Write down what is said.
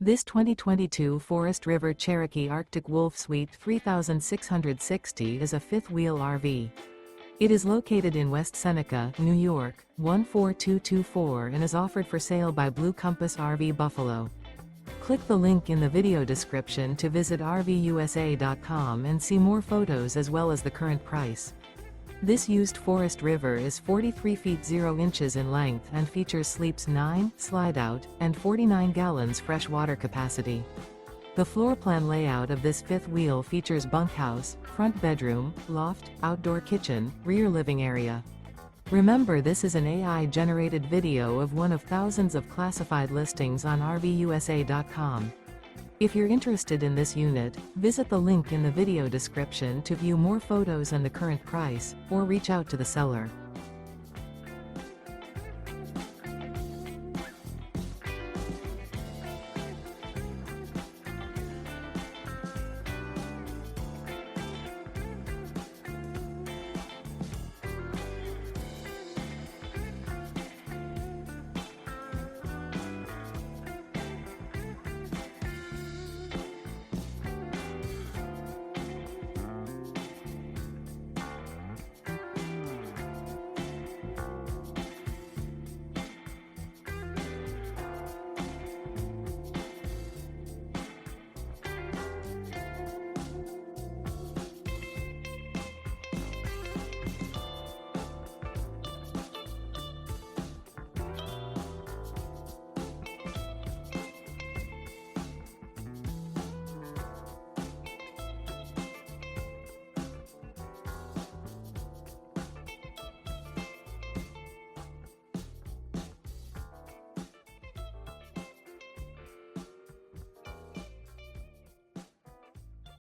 This 2022 Forest River Cherokee Arctic Wolf Suite 3660 is a fifth-wheel RV. It is located in West Seneca, New York, 14224 and is offered for sale by Blue Compass RV Buffalo. Click the link in the video description to visit RVUSA.com and see more photos as well as the current price. This used Forest River is 43 feet 0 inches in length and features sleeps 9, Slideout, and 49 gallons fresh water capacity. The floor plan layout of this fifth wheel features bunkhouse, front bedroom, loft, outdoor kitchen, rear living area. Remember, this is an AI-generated video of one of thousands of classified listings on RVUSA.com. If you're interested in this unit, visit the link in the video description to view more photos and the current price, or reach out to the seller.